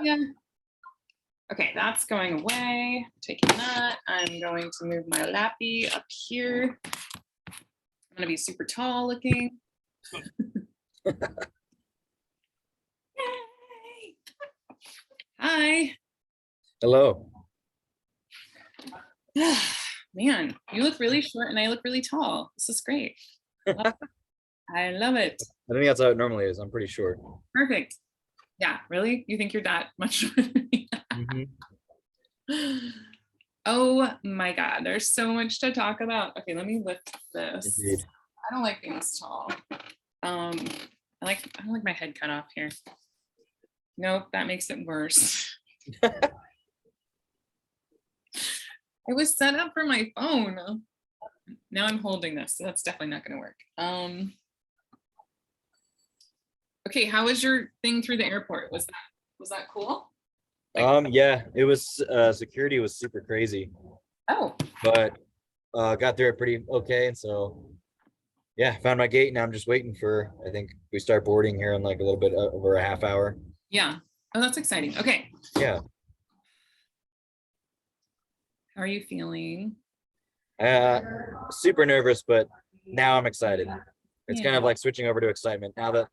Yeah. Okay, that's going away. Taking that. I'm going to move my lappy up here. I'm gonna be super tall looking. Yay! Hi. Hello. Man, you look really short and I look really tall. This is great. I love it. I think that's how it normally is. I'm pretty short. Perfect. Yeah, really? You think you're that much shorter than me? Oh my God, there's so much to talk about. Okay, let me lift this. Indeed. I don't like being this tall. I don't like my head cut off here. Nope, that makes it worse. It was set up for my phone. Now I'm holding this, so that's definitely not gonna work. Okay, how was your thing through the airport? Was that cool? Yeah, it was security was super crazy. Oh. But got there pretty okay, and so yeah, found my gate. Now I'm just waiting for, I think we start boarding here in like a little bit over a half hour. Yeah. Oh, that's exciting. Okay. Yeah. How are you feeling? Super nervous, but now I'm excited. It's kind of like switching over to excitement now that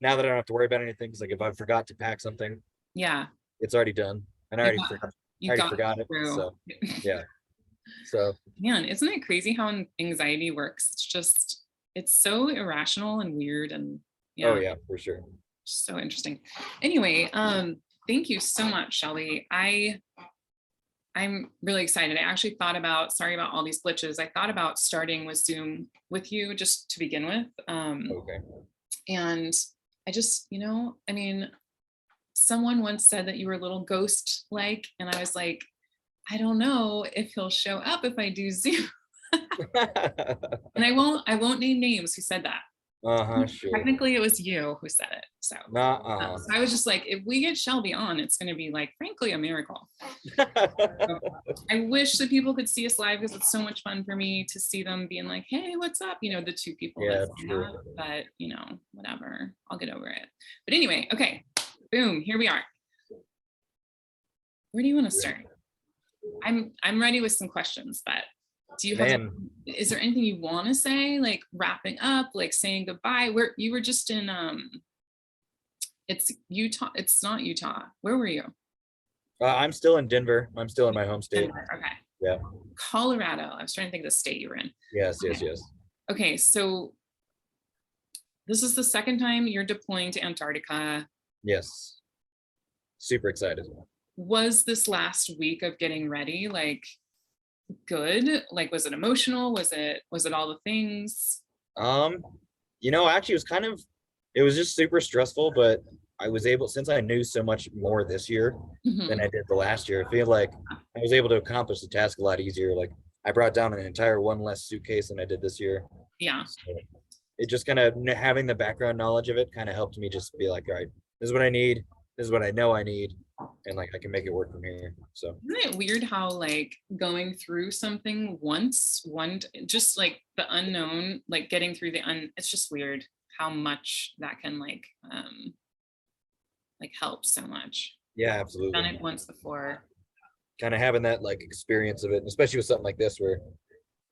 I don't have to worry about anything. Because like if I forgot to pack something, yeah, it's already done, and I already forgot it. So yeah. So man, isn't it crazy how anxiety works? It's so irrational and weird, and yeah. Oh yeah, for sure. So interesting. Anyway, thank you so much, Shelby. I'm really excited. I actually thought about, sorry about all these glitches. I thought about starting with Zoom with you just to begin with. Okay. And I just, I mean, someone once said that you were a little ghost-like, and I was like, I don't know if he'll show up if I do Zoom. And I won't name names who said that. Sure. Technically, it was you who said it. So, so I was just like, if we get Shelby on, it's going to be like, frankly, a miracle. So I wish that people could see us live because it's so much fun for me to see them being like, hey, what's up? The two people. Yeah, that, but whatever. I'll get over it. But anyway, okay, boom, here we are. Where do you want to start? I'm ready with some questions, but do you have, is there anything you want to say, like wrapping up, like saying goodbye? Where you were just in, it's Utah. It's not Utah. Where were you? I'm still in Denver. I'm still in my home state. Denver. Okay. Yeah. Colorado. I was trying to think of the state you were in. Yes, yes, yes. Okay, so this is the second time you're deploying to Antarctica. Yes. Super excited. Was this last week of getting ready like good? Like, was it emotional? Was it all the things? Actually it was just super stressful, but I was able, since I knew so much more this year than I did the last year, I feel like I was able to accomplish the task a lot easier. Like I brought down an entire one less suitcase than I did this year. Yeah. So it just kind of, having the background knowledge of it kind of helped me just be like, all right, this is what I need. This is what I know I need. And like, I can make it work from here. So isn't it weird how like going through something just like the unknown, like getting through it's just weird how much that can like help so much. Yeah, absolutely. Done it once before. Kind of having that like experience of it, especially with something like this where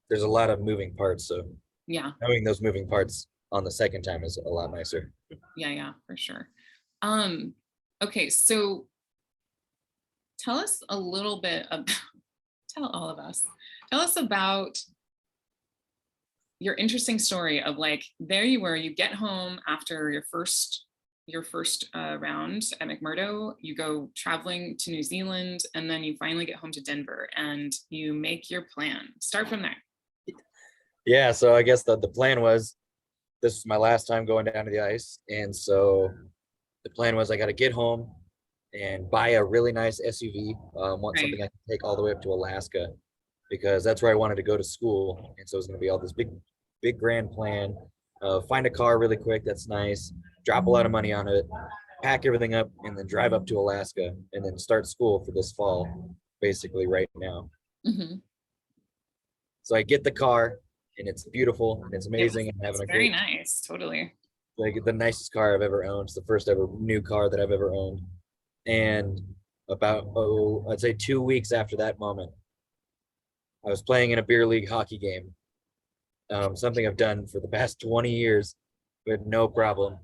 there's a lot of moving parts. So yeah, knowing those moving parts on the second time is a lot nicer. Yeah, for sure. Okay, so tell us a little bit about, tell us about your interesting story of like, there you were, you get home after your first round at McMurdo, you go traveling to New Zealand, and then you finally get home to Denver and you make your plan. Start from there. Yeah, so I guess the plan was, this was my last time going down to the ice, and so the plan was I got to get home and buy a really nice SUV. Want something I can take all the way up to Alaska, because that's where I wanted to go to school, and so it's going to be all this big grand plan. Find a car really quick that's nice, drop a lot of money on it, pack everything up, and then drive up to Alaska, and then start school for this fall, basically right now. So I get the car, and it's beautiful and it's amazing. And having a very nice, totally. Like the nicest car I've ever owned. It's the first ever new car that I've ever owned. And about, I'd say 2 weeks after that moment, I was playing in a beer league hockey game. Something I've done for the past 20 years with no problem.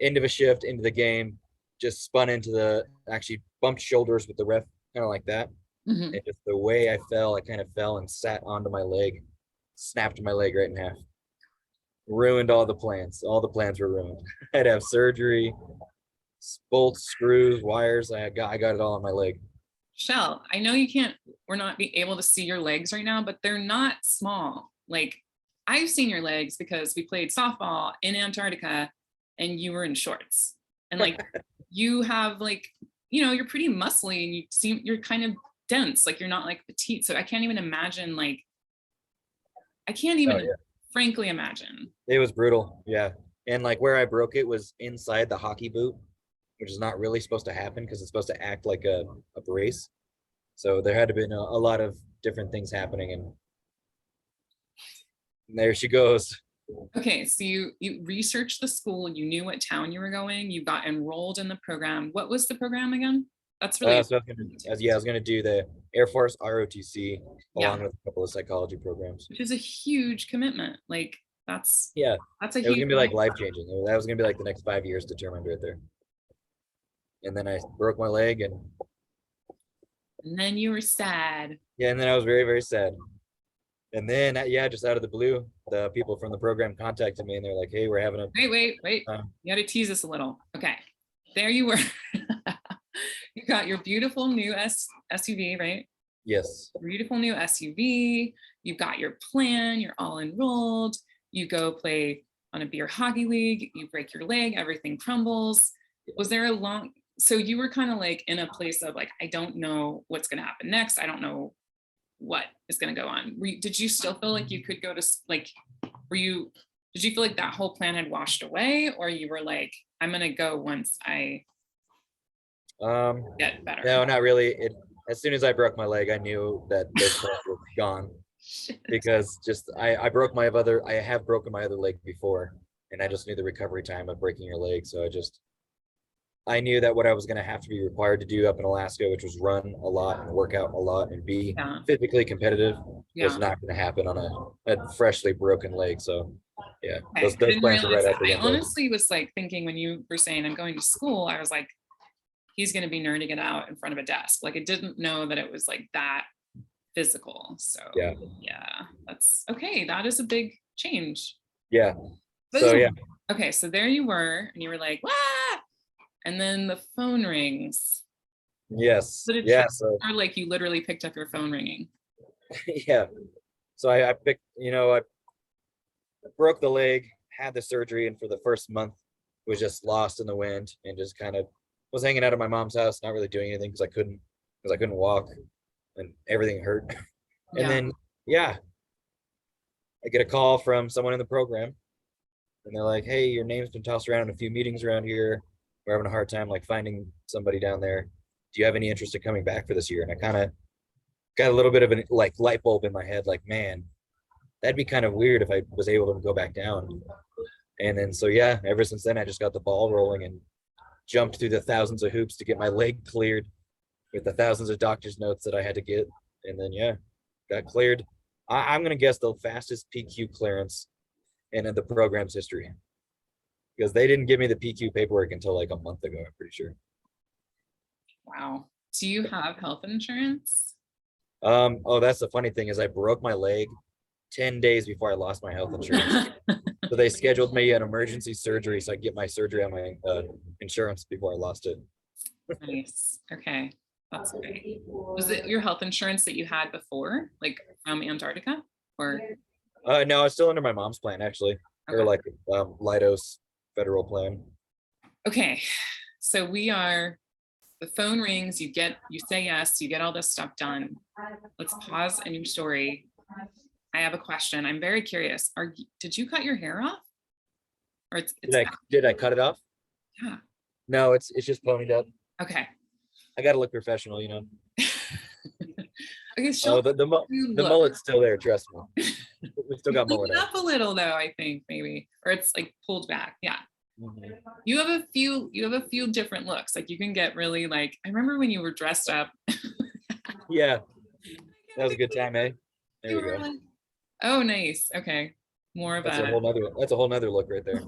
End of a shift, into the game, just spun into actually bumped shoulders with the ref, kind of like that. Mhm. And just the way I fell, I kind of fell and sat onto my leg, snapped my leg right in half. Ruined all the plans. All the plans were ruined. I had to have surgery, bolts, screws, wires. I got it all on my leg. Shell, I know you can't, we're not be able to see your legs right now, but they're not small. Like I've seen your legs because we played softball in Antarctica and you were in shorts. And like you have like, you're pretty muscly and you're kind of dense, like you're not like petite. So I can't even imagine I can't Oh even yeah, frankly imagine. it was brutal. Yeah, and like where I broke it was inside the hockey boot, which is not really supposed to happen because it's supposed to act like a brace. So there had to been a lot of different things happening, and there she goes. Okay, so you researched the school, you knew what town you were going, you got enrolled in the program. What was the program again? That's really So I was gonna do the Air Force ROTC yeah, along with a couple of psychology programs. which is a huge commitment. Like that's Yeah, that's a it was huge gonna be like life changing. That was gonna be like the next 5 years determined right there. And then I broke my leg, and and then you were sad. yeah, and then I was very, very sad. And then yeah, just out of the blue, the people from the program contacted me, and they're like, "Hey, we're having a Wait. You gotta tease us a little. Okay. There you were. You got your beautiful new SUV, right? yes, Beautiful new SUV. You've got your plan, you're all enrolled. You go play on a beer hockey league, you break your leg, everything crumbles. Was there a long, so you were kind of like in a place of like, I don't know what's going to happen next. I don't know what is going to go on. Did you still feel like you could go to like, did you feel like that whole plan had washed away, or you were like, I'm going to go once I get better? no, not really. As soon as I broke my leg, I knew that those plans were gone. Shit. Because just I have broken my other leg before, and I just knew the recovery time of breaking your leg. So I knew that what I was going to have to be required to do up in Alaska, which was run a lot and work out a lot and be Yeah. physically competitive, Yeah. was not going to happen on a freshly broken leg. So yeah, Okay. those I didn't plans are realize right out that. the I window. honestly was like thinking when you were saying I'm going to school, I was like, he's going to be nerding it out in front of a desk. Like I didn't know that it was like that physical. So Yeah, that's okay. That is a big change. yeah. So Boom. yeah, Okay, so there you were, and you were like, "Wah!" And then the phone rings. yes, Did it yeah. happen? So Or like you literally picked up your phone ringing? yeah. So I picked, I broke the leg, had the surgery, and for the first month was just lost in the wind and just kind of was hanging out at my mom's house, not really doing anything because I couldn't walk and everything hurt. And Yeah. then yeah, I get a call from someone in the program, and they're like, "Hey, your name's been tossed around in a few meetings around here. We're having a hard time like finding somebody down there. Do you have any interest in coming back for this year?" And I kind of got a little bit of an like light bulb in my head, like, man, that'd be kind of weird if I was able to go back down. And then so yeah, ever since then I just got the ball rolling and jumped through the thousands of hoops to get my leg cleared with the thousands of doctor's notes that I had to get. And then yeah, got cleared. I'm gonna guess the fastest PQ clearance in the program's history. Because they didn't give me the PQ paperwork until like a month ago, I'm pretty sure. Wow. Do you have health insurance? Oh, that's the funny thing is I broke my leg 10 days before I lost my health insurance. So they scheduled me an emergency surgery so I could get my surgery on my insurance before I lost it. Nice. Okay. That's great. Was it your health insurance that you had before, like from Antarctica? Or No, it's still under my mom's plan actually. Or okay. like Leidos federal plan. Okay. So the phone rings, you say yes, you get all this stuff done. Let's pause in your story. I have a question. I'm very curious. Did you cut your hair off? Or it's Did I cut it off? yeah. No, it's just ponied up. Okay. I gotta look professional, you know. Okay, Oh, Shelby, the mullet's still there, trust me. We still got leave mullet it hair. up a little though, I think maybe. Or it's like pulled back. Yeah. Mhm. You have a few different looks. Like you can get really like, I remember when you were dressed up. Yeah, that was a good time, eh? There You you were go. like, oh, nice. Okay. More of a, That's a whole nother look right there.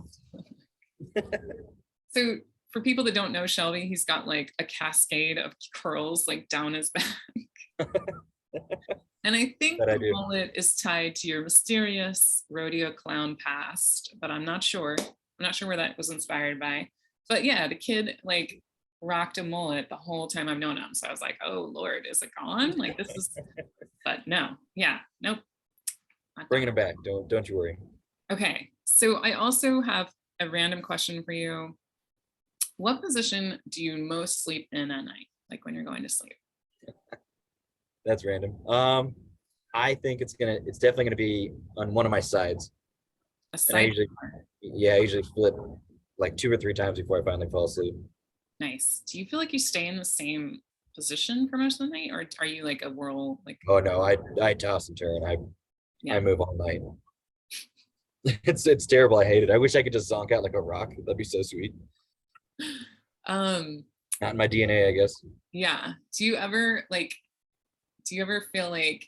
so for people that don't know Shelby, he's got like a cascade of curls like down his back. And I think That I the do. mullet is tied to your mysterious rodeo clown past, but I'm not sure. I'm not sure where that was inspired by. But yeah, the kid like rocked a mullet the whole time I've known him. So I was like, oh Lord, is it gone? Like this is, but no, yeah, nope, not Bringing done. it back. Don't you worry. Okay, so I also have a random question for you. What position do you most sleep in at night? Like when you're going to sleep? That's random. I think it's definitely gonna be on one of my sides. A And I side usually, door. yeah, I usually flip like 2 or 3 times before I finally fall asleep. Nice. Do you feel like you stay in the same position for most of the night, or are you like a whirl? Like, Oh no, I toss and turn. I yeah. move all night. It's terrible. I hate it. I wish I could just zonk out like a rock. That'd be so sweet. Um, Not in my DNA, I guess. yeah. Do you ever feel like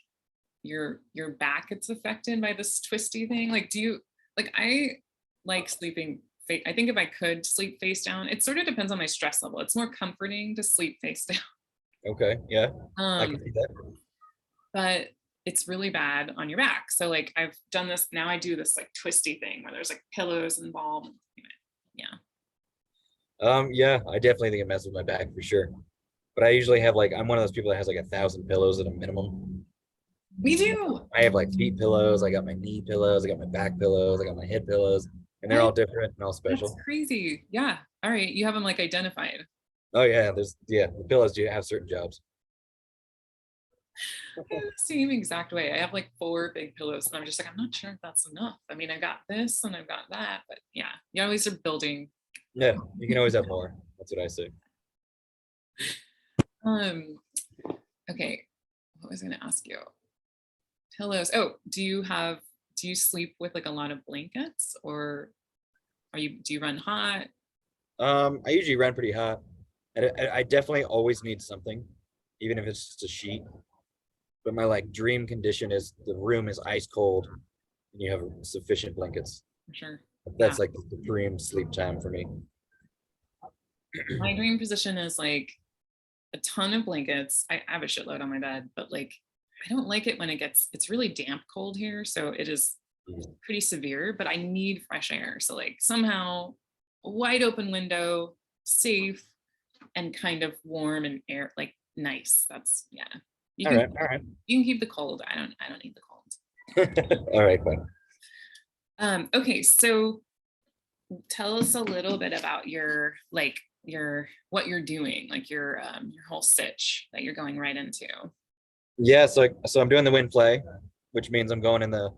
your back gets affected by this twisty thing? Like, do you like I like sleeping I think if I could sleep face down, it sort of depends on my stress level. It's more comforting to sleep face down. Okay, yeah, I can Um, see that. but it's really bad on your back. So like I've done this now. I do this like twisty thing where there's like pillows involved. Yeah. Yeah, I definitely think it messes with my back for sure. But I usually have like I'm one of those people that has like 1,000 pillows at a minimum. Me too. I have like feet pillows, I got my knee pillows, I got my back pillows, I got my head pillows, and they're What? all different and all That's special. crazy. Yeah. All right. You have them like identified. Oh yeah, the pillows do have certain jobs. I have the same exact way. I have like four big pillows, and I'm just like, I'm not sure if that's enough. I mean, I got this and I've got that, but yeah, you always are building. Yeah, you can always have more. That's what I say. Um, okay, what was I gonna ask you? Pillows. Oh, do you sleep with like a lot of blankets, or do you run hot? I usually run pretty hot. And I definitely always need something, even if it's just a sheet. But my like dream condition is the room is ice cold and you have sufficient blankets. For sure. Yeah. That's like the supreme sleep time for me. My dream position is like a ton of blankets. I have a shitload on my bed, but like I don't like it when it's really damp cold here. So it is pretty severe, but I need fresh air. So like somehow a wide open window, safe and kind of warm and air like nice. That's yeah. You All can right, all right. you can keep the cold. I don't need the cold. All right, fine. Okay, so tell us a little bit about your like your what you're doing, like your whole sitch that you're going right into. Yeah, so I'm doing the wind play, which means I'm going in the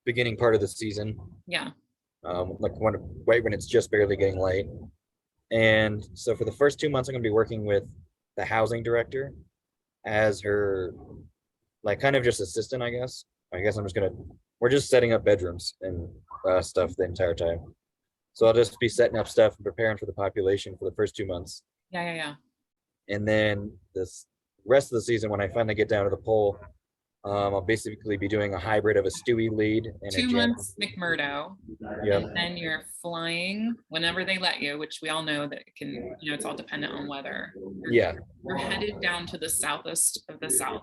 beginning part of the season, Yeah. like right when it's just barely getting light. And so for the first 2 months, I'm gonna be working with the housing director as her like kind of just assistant, I guess. We're just setting up bedrooms and stuff the entire time. So I'll just be setting up stuff and preparing for the population for the first 2 months. Yeah, yeah, yeah. And then this rest of the season, when I finally get down to the pole, I'll basically be doing a hybrid of a Stewie lead and a 2 months McMurdo, Yeah, and then you're flying whenever they let you, which we all know that it can, it's all dependent on weather. yeah, You're headed down to the southest of the south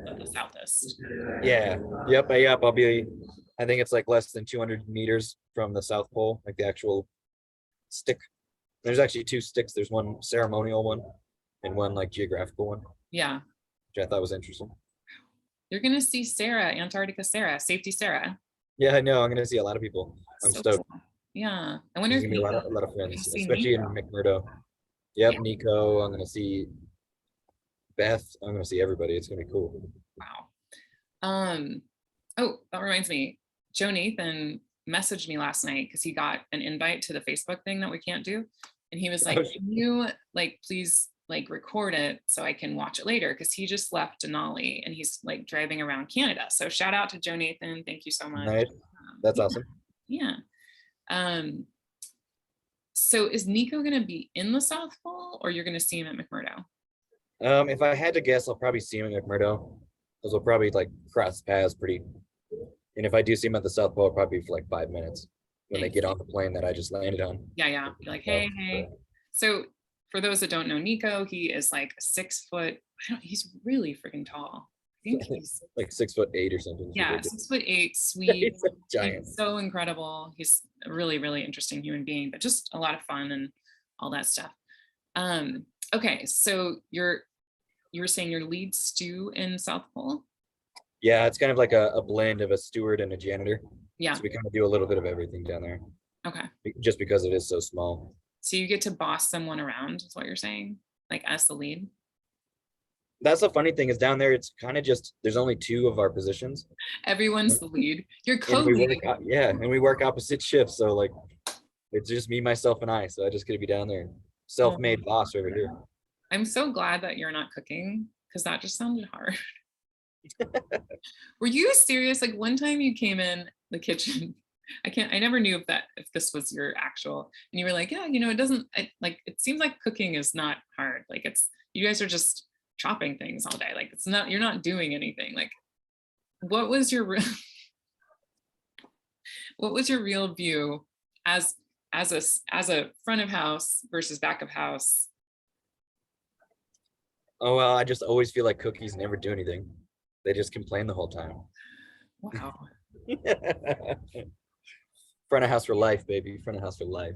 of the southest. yeah, yep. I think it's like less than 200 meters from the South Pole, like the actual stick. There's actually two sticks. There's one ceremonial one and one like geographical one, Yeah. which I thought was interesting. You're gonna see Sarah, Antarctica Sarah, Safety Sarah. Yeah, I know. I'm gonna see a lot of people. I'm So stoked. cool. Yeah. I wonder There's if gonna be a lot Nico, of, a lot of you friends, see especially in Nico. McMurdo. Yep, Yeah. Nico. I'm gonna see Beth. I'm gonna see everybody. It's gonna be cool. Wow. Oh, that reminds me. Joe Nathan messaged me last night because he got an invite to the Facebook thing that we can't do. And he was like, Oh, can you like please like record it so I can watch it later? Because he just left Denali and he's like driving around Canada. So shout out to Joe Nathan. Thank you so much. nice. That's Yeah, awesome. yeah. Um, So is Nico going to be in the South Pole, or you're going to see him at McMurdo? If I had to guess, I'll probably see him at McMurdo, because we'll probably like cross paths pretty. And if I do see him at the South Pole, it'll probably be for like 5 minutes when they get on the plane that I just landed on. Yeah. You're like, hey, hey. So for those that don't know Nico, he is like 6 foot. He's really freaking tall. I think he's like 6'8" or something. Yeah, 6'8", sweet. He's a giant. He's so incredible. He's a really, really interesting human being, but just a lot of fun and all that stuff. Okay, so you were saying your lead stew in South Pole? Yeah, it's kind of like a blend of a steward and a janitor. Yeah. So we kind of do a little bit of everything down there. Okay. Just because it is so small. So you get to boss someone around, is what you're saying? Like as the lead? That's the funny thing is down there, it's kind of just, there's only 2 of our positions. Everyone's the lead. You're And co-lead. and we work opposite shifts. So like, it's just me, myself, and I. So I just get to be down there. Self-made boss over here. I'm so glad that you're not cooking, because that just sounded hard. Were you serious? Like one time you came in the kitchen, I never knew if this was your actual, and you were like, yeah, it seems like cooking is not hard. Like you guys are just chopping things all day. Like you're not doing anything. Like what was your real view as a front of house versus back of house? Oh, well, I just always feel like cookies never do anything. They just complain the whole time. Wow. Front of house for life, baby. Front of house for life.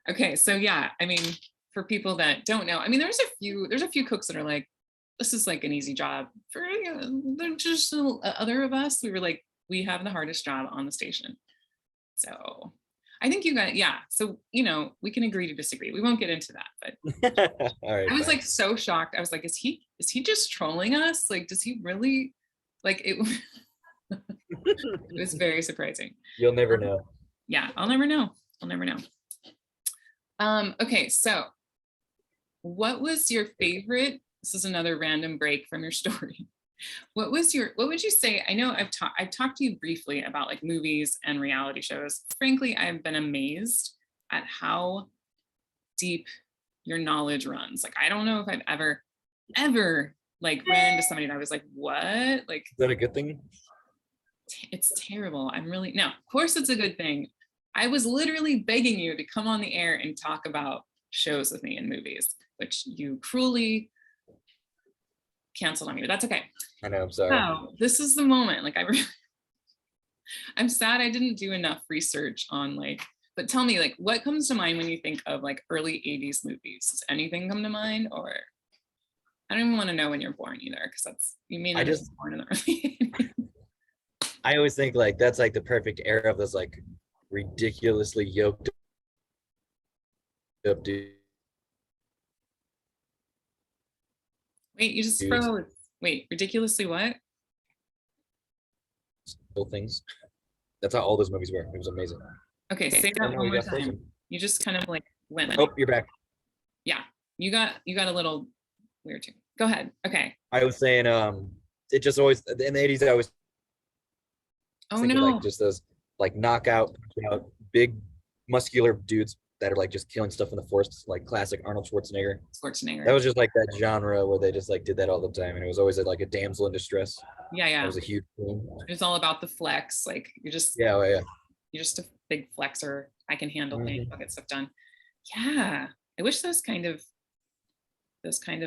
Okay, so yeah, I mean, for people that don't know, I mean, there's a few cooks that are like, this is like an easy job. For they're just other of us, we were like, we have the hardest job on the station. So I think you got, yeah. So, we can agree to disagree. We won't get into that, but all right, I was like so shocked. I was like, is he just trolling us? Like, does he really, like it? It was very surprising. You'll never know. Yeah, I'll never know. Okay, so what was your favorite? This is another random break from your story. What would you say? I know I've talked to you briefly about like movies and reality shows. Frankly, I've been amazed at how deep your knowledge runs. Like, I don't know if I've ever like ran into somebody that I was like, what? Like, is that a good thing? It's terrible. No, of course it's a good thing. I was literally begging you to come on the air and talk about shows with me and movies, which you cruelly canceled on me, but that's okay. I know, I'm sorry. So this is the moment. Like I'm sad I didn't do enough research on but tell me, like, what comes to mind when you think of like early 80s movies? Does anything come to mind? Or I don't even want to know when you're born either, because you may not be born in the early 80s. I always think like that's like the perfect era of this like ridiculously yoked up dude. Wait, you just froze. Wait, ridiculously what? Things. That's how all those movies were. It was amazing. Okay, say that one more time. You just kind of like went. Oh, you're back. Yeah, you got a little weird too. Go ahead. Okay. I was saying, it just always in the 80s. I always like just those like knockout, big muscular dudes that are like just killing stuff in the forest, like classic Arnold Schwarzenegger. That was just like that genre where they just like did that all the time, and it was always like a damsel in distress. Yeah. That was a huge thing. It's all about the flex. Like you're just yeah. You're just a big flexer. I can handle things. I'll get stuff done. Yeah, I wish those kind of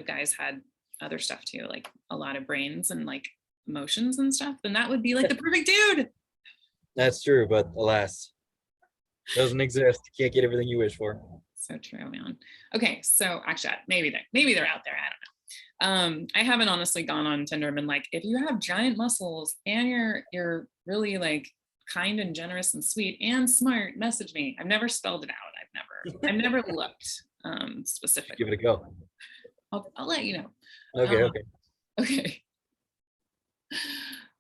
guys had other stuff too, like a lot of brains and like emotions and stuff. Then that would be like the perfect dude. That's true, but alas, doesn't exist. You can't get everything you wish for. So true, man. Okay, so actually, maybe they're out there. I don't know. I haven't honestly gone on Tinder and been like, if you have giant muscles and you're really like kind and generous and sweet and smart, message me. I've never spelled it out. I've never looked specifically. Give it a go. I'll let you know. Okay.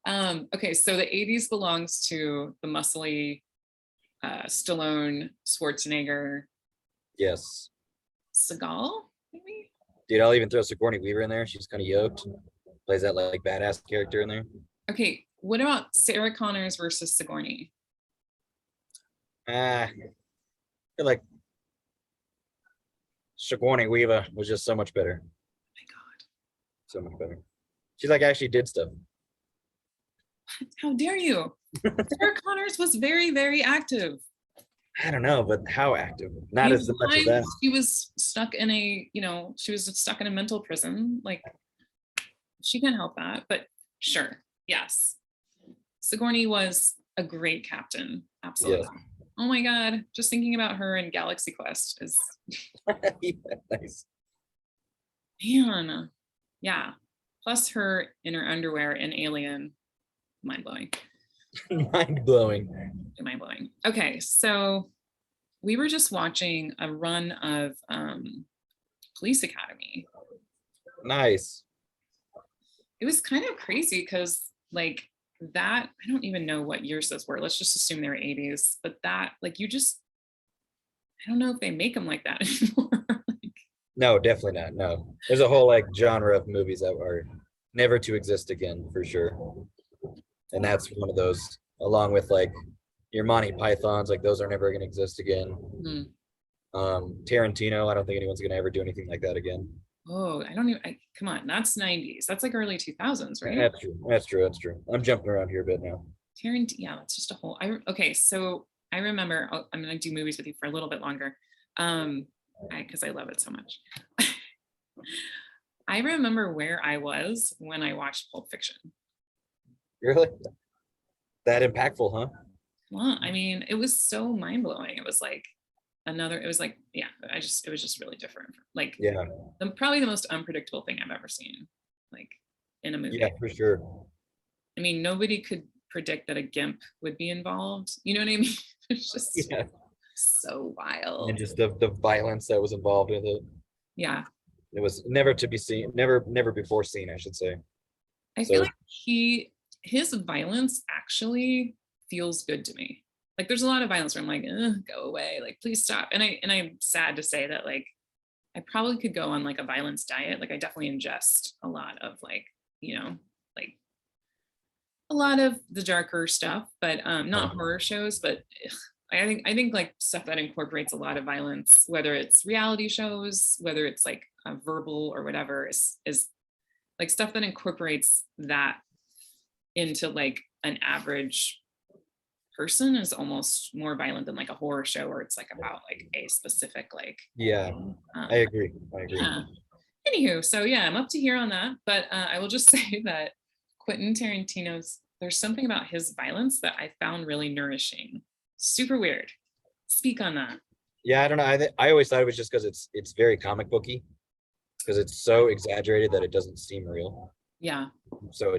Okay, so the 80s belongs to the muscly Stallone, Schwarzenegger. Yes. Seagal, maybe? Dude, I'll even throw Sigourney Weaver in there. She's kind of yoked. Plays that like badass character in there. Okay, what about Sarah Connors versus Sigourney? feel like Sigourney Weaver was just so much better. Oh my God. So much better. She like actually did stuff. How dare you? Sarah Connors was very, very active. I don't know, but how active? Not The as much as time that. she was stuck in a, she was stuck in a mental prison. Like, she can't help that, but sure, yes. Sigourney was a great captain, absolutely. Yes. Oh my God, just thinking about her in Galaxy Quest is, Yeah, nice. man, yeah. Plus her in her underwear in Alien, mind blowing, Mind blowing. mind blowing. Okay, so we were just watching a run of Police Academy. Nice. It was kind of crazy because like that, I don't even know what years those were. Let's just assume they were 80s, but that like you just, I don't know if they make them like that anymore. Like, No, definitely not. No. There's a whole like genre of movies that are never to exist again for sure. And that's one of those, along with like your Monty Pythons, like those are never gonna exist again. hmm. Tarantino, I don't think anyone's gonna ever do anything like that again. Oh, I don't even, come on, that's 90s. That's like early 2000s, right? That's true. That's true. That's true. I'm jumping around here a bit now. Tarantino, yeah, that's just a whole, okay, so I remember, I'm gonna do movies with you for a little bit longer. Because I love it so much. I remember where I was when I watched Pulp Fiction. Really? That impactful, huh? Well, I mean, it was so mind blowing. It was like yeah, it was just really different. Like, Yeah. Probably the most unpredictable thing I've ever seen, like in a movie. Yeah, for sure. I mean, nobody could predict that a GIMP would be involved. You know what I mean? It's just Yeah. so wild. And just the violence that was involved with it. Yeah. It was never to be seen, never before seen, I should say. I feel like his violence actually feels good to me. Like there's a lot of violence where I'm like, go away, like please stop. And I'm sad to say that like I probably could go on like a violence diet. Like I definitely ingest a lot of like, like a lot of the darker stuff, but not horror shows, but I think like stuff that incorporates a lot of violence, whether it's reality shows, whether it's like verbal or whatever, is like stuff that incorporates that into like an average person is almost more violent than like a horror show where it's like about like a specific like Yeah, I agree. Yeah. Anywho, so yeah, I'm up to here on that, but I will just say that Quentin Tarantino's, there's something about his violence that I found really nourishing. Super weird. Speak on that. Yeah, I don't know. I always thought it was just because it's very comic booky, because it's so exaggerated that it doesn't seem real. Yeah. So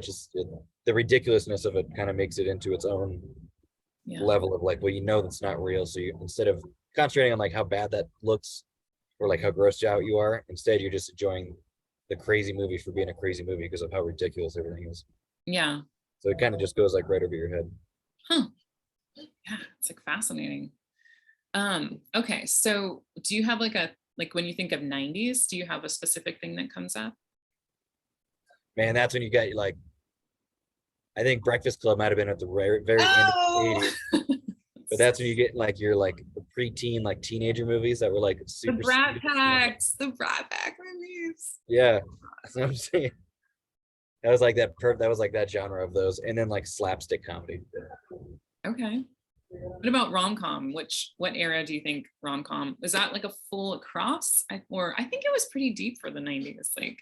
the ridiculousness of it kind of makes it into its own level of like, well, that's not real. So you, instead of concentrating on like how bad that looks or like how grossed out you are, instead you're just enjoying the crazy movie for being a crazy movie because of how ridiculous everything is. Yeah. So it kind of just goes like right over your head. Huh. Yeah, it's like fascinating. Okay, so do you have like when you think of 90s, do you have a specific thing that comes up? Man, that's when you got like, I think Breakfast Club might have been at the very end of the 80s. But that's when you get like your like preteen, like teenager movies that were like super. The Brat Packs, the Brat Pack movies. Yeah, that's what I'm saying. That was like that was like that genre of those, and then like slapstick comedy. Okay. What about rom-com? What era do you think rom-com is that like a full across? I think it was pretty deep for the 90s. Like,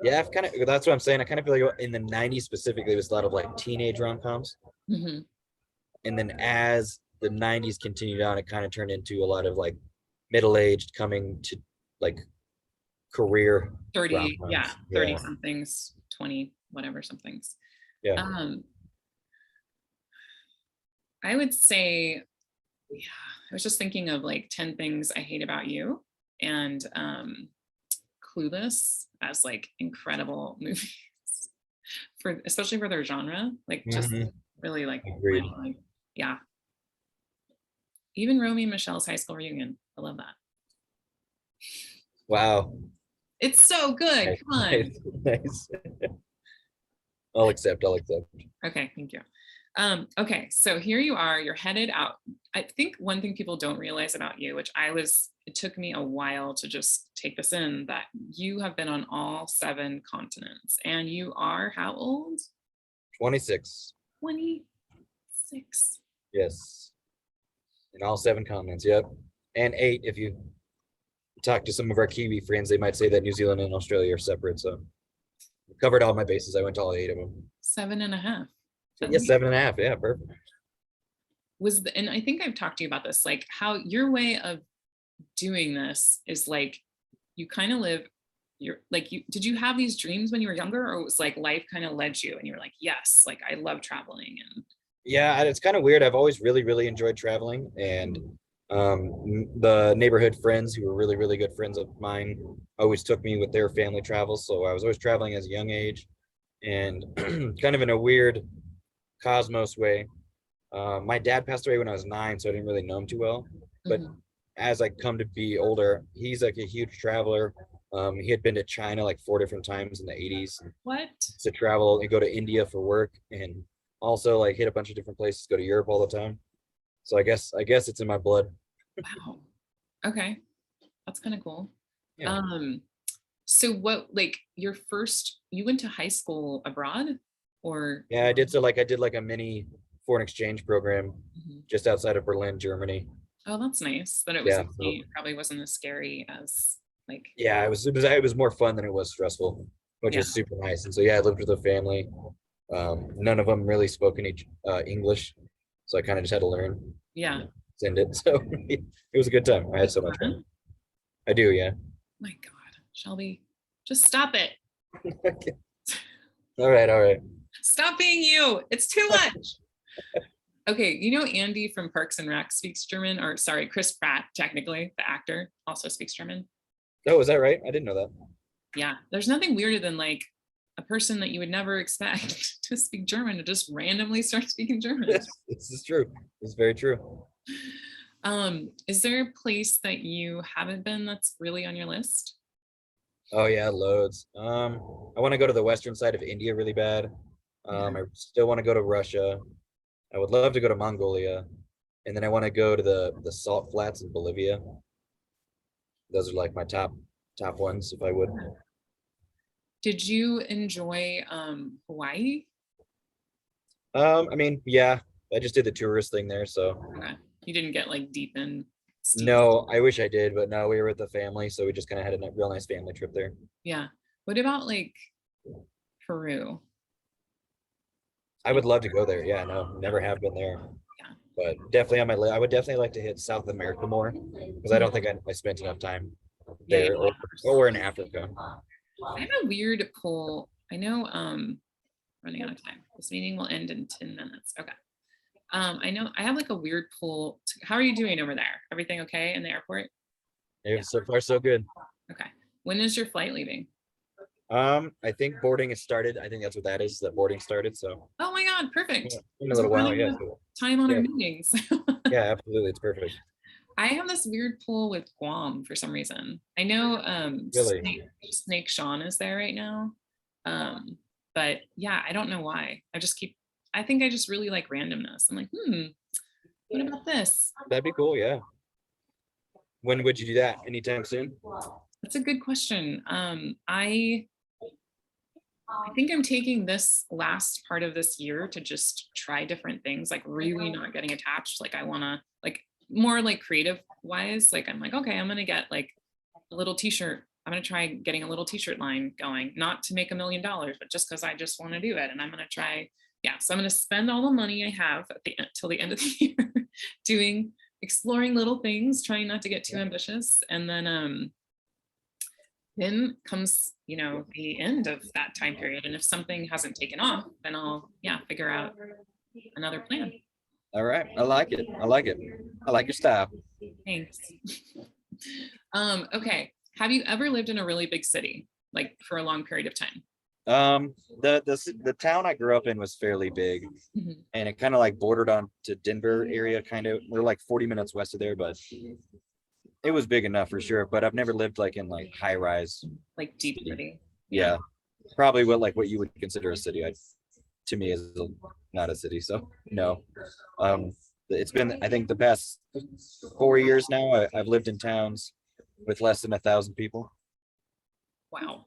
yeah, I've kind of, that's what I'm saying. I kind of feel like in the 90s specifically, it was a lot of like teenage rom-coms. mm-hmm. And then as the 90s continued on, it kind of turned into a lot of like middle-aged coming to like career 30, rom-coms. yeah, 30 somethings, 20, whatever somethings. Yeah. I would say, yeah, I was just thinking of like 10 Things I Hate About You and Clueless as like incredible movies especially for their genre, like just really like, yeah. Even Romy and Michelle's high school reunion. I love that. Wow. It's so good. Nice. Come on. Nice. I'll accept. Okay, thank you. Okay, so here you are, you're headed out. I think one thing people don't realize about you, which it took me a while to just take this in, that you have been on all 7 continents and you are how old? 26. 26. Yes. In all 7 continents. Yep. And 8 if you talk to some of our Kiwi friends, they might say that New Zealand and Australia are separate. So I covered all my bases. I went to all 8 of them. 7.5. Yes, 7.5. Yeah, perfect. And I think I've talked to you about this, like how your way of doing this is like you kind of live did you have these dreams when you were younger, or it was like life kind of led you and you were like, yes, like I love traveling? And Yeah, it's kind of weird. I've always really, really enjoyed traveling, and the neighborhood friends who were really, really good friends of mine always took me with their family travels. So I was always traveling as a young age, and kind of in a weird cosmos way. My dad passed away when I was 9, so I didn't really know him too well. But as I come to be older, he's like a huge traveler. He had been to China like 4 different times in the 80s what? to travel and go to India for work, and also like hit a bunch of different places, go to Europe all the time. So I guess it's in my blood. Wow. Okay. That's kind of cool. Yeah. So what, like you went to high school abroad, or? Yeah, I did like a mini foreign exchange program Mhm. just outside of Berlin, Germany. Oh, that's nice. But Yeah. it probably wasn't as scary as like, Yeah, it was more fun than it was stressful, which yeah, was super nice. And so yeah, I lived with a family. None of them really spoke any English, so I kind of just had to learn, yeah. send it. So it was a good time. I had so much fun. I do, yeah. My God, Shelby, just stop it. All right, all right. Stop being you. It's too much. Okay, you know Andy from Parks and Rec speaks German, or sorry, Chris Pratt, technically, the actor, also speaks German. Oh, is that right? I didn't know that. Yeah, there's nothing weirder than like a person that you would never expect to speak German to just randomly start speaking German. This is true. It's very true. Is there a place that you haven't been that's really on your list? Oh yeah, loads. I want to go to the western side of India really bad. Yeah. I still want to go to Russia. I would love to go to Mongolia, and then I want to go to the salt flats in Bolivia. Those are like my top ones if I would. Did you enjoy Hawaii? I mean, yeah, I just did the tourist thing there, so Okay. You didn't get like deep in steep. no, I wish I did, but no, we were with the family, so we just kind of had a real nice family trip there. Yeah. What about like Peru? I would love to go there. Yeah, no, never have been there, Yeah. but definitely on my list. I would definitely like to hit South America more because I don't think I spent enough time Yeah, there, or in Africa. I have a weird pull. I know running out of time. This meeting will end in 10 minutes. Okay. I know I have like a weird pull. How are you doing over there? Everything okay in the airport? So far so good. Okay. When is your flight leaving? I think boarding has started. I think that's what that is. That boarding started. So Oh my God, perfect. yeah, in a little We're while. running Yeah. out of time on our Yeah. meetings. Yeah. Absolutely. It's perfect. I have this weird pull with Guam for some reason. I know Really. Snake Sean is there right now. But yeah, I don't know why. I think I just really like randomness. I'm like, what about this? That'd be cool. Yeah. When would you do that? Anytime soon? That's a good question. I think I'm taking this last part of this year to just try different things, like really not getting attached. Like I want to like more like creative wise. Like I'm like, okay, I'm gonna get like a little t-shirt. I'm gonna try getting a little t-shirt line going, not to make $1 million, but just because I just want to do it. And I'm gonna try, yeah. So I'm gonna spend all the money I have at the end till the end of the year doing exploring little things, trying not to get too ambitious. And then comes, the end of that time period. And if something hasn't taken off, then I'll, yeah, figure out another plan. All right. I like it. I like it. I like your style. Thanks. Okay. Have you ever lived in a really big city, like for a long period of time? The town I grew up in was fairly big, Mhm. and it kind of like bordered on to Denver area. Kind of, we're like 40 minutes west of there, but it was big enough for sure. But I've never lived like in like high rise Like deep city. city. Yeah, probably what you would consider a city. to me is not a city. So no. It's been, I think, the past 4 years now. I've lived in towns with less than 1,000 people. Wow.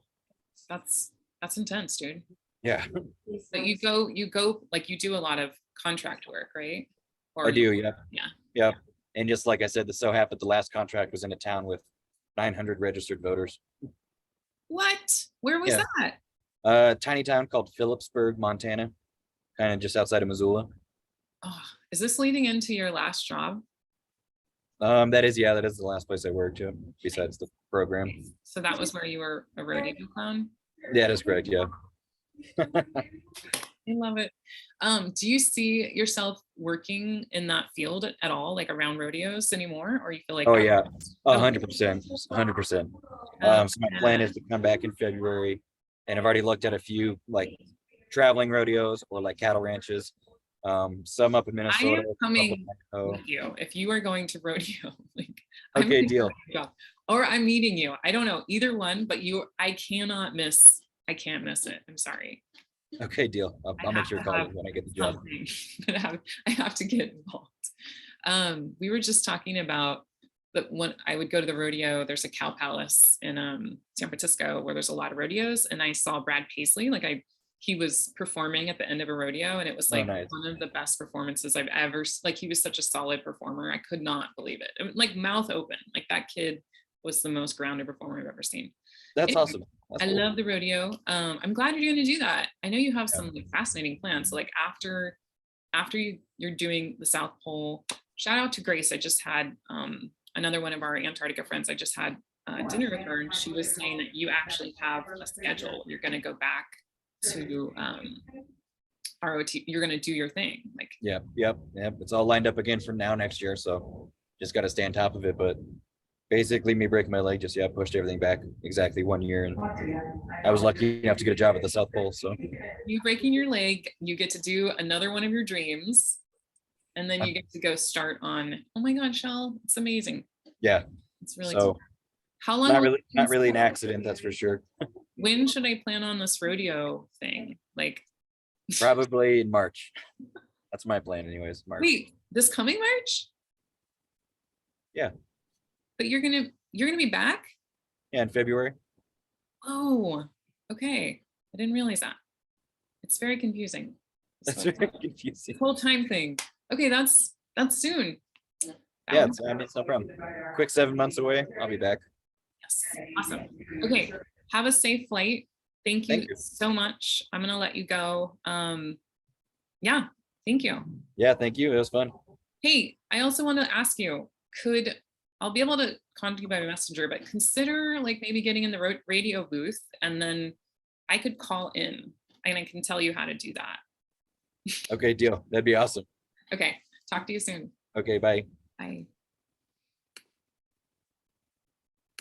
That's intense, dude. Yeah, But you go like you do a lot of contract work, right? I do. Yeah, Yeah. yeah. And just like I said, this so happened the last contract was in a town with 900 registered voters. What? Where was Yeah. that? A tiny town called Phillipsburg, Montana, kind of just outside of Missoula. Oh, is this leading into your last job? That is the last place I worked, yeah, besides the program. So that was where you were a rodeo clown? Yeah, that's correct. Yeah. I love it. Do you see yourself working in that field at all, like around rodeos anymore? Or you feel like Oh that yeah, was- 100%, 100%. So my plan is to come back in February, and I've already looked at a few like traveling rodeos or like cattle ranches. Some up in I Minnesota. am coming with you if you are going to rodeo. Like, Okay, I'm deal. or I'm meeting you. I don't know either one, but I can't miss it. I'm sorry. Okay, deal. I'll make sure to call you when I get the job. Something that I have to get involved. We were just talking about that when I would go to the rodeo, there's a cow palace in San Francisco where there's a lot of rodeos, and I saw Brad Paisley. He was performing at the end of a rodeo, and it was like nice. one of the best performances I've ever. Like, he was such a solid performer. I could not believe it. Like, mouth open. Like, that kid was the most grounded performer I've ever seen. That's Anyway, awesome. That's I cool. love the rodeo. I'm glad you're going to do that. I know you have some like fascinating plans. So like after you're doing the South Pole, shout out to Grace. I just had another one of our Antarctica friends. I just had dinner with her, and she was saying that you actually have a schedule. You're going to go back to ROT. You're going to do your thing. Like, Yep. It's all lined up again for next year. So just got to stay on top of it. But basically, me breaking my leg just pushed everything back exactly 1 year, and I was lucky enough to get a job at the South Pole. So you breaking your leg, you get to do another one of your dreams, and then you get to go start on. Oh my God, Shell, it's amazing. Yeah, it's really so cool. How long? Not really an accident, that's for sure. When should I plan on this rodeo thing? Like, probably in March. That's my plan, anyways. March. Wait, this coming March? Yeah. But you're gonna be back? Yeah, in February. Oh, okay. I didn't realize that. It's very confusing. That's very confusing. Whole time thing. Okay, that's soon. Yeah, it's no problem. Quick 7 months away. I'll be back. Yes, awesome. Okay, have a safe flight. Thank you so much. I'm gonna let you go. Yeah, thank you. Yeah, thank you. It was fun. Hey, I also want to ask you, I'll be able to contact you by messenger, but consider like maybe getting in the radio booth, and then I could call in and I can tell you how to do that. Okay, deal. That'd be awesome. Okay, talk to you soon. Okay, bye. Bye.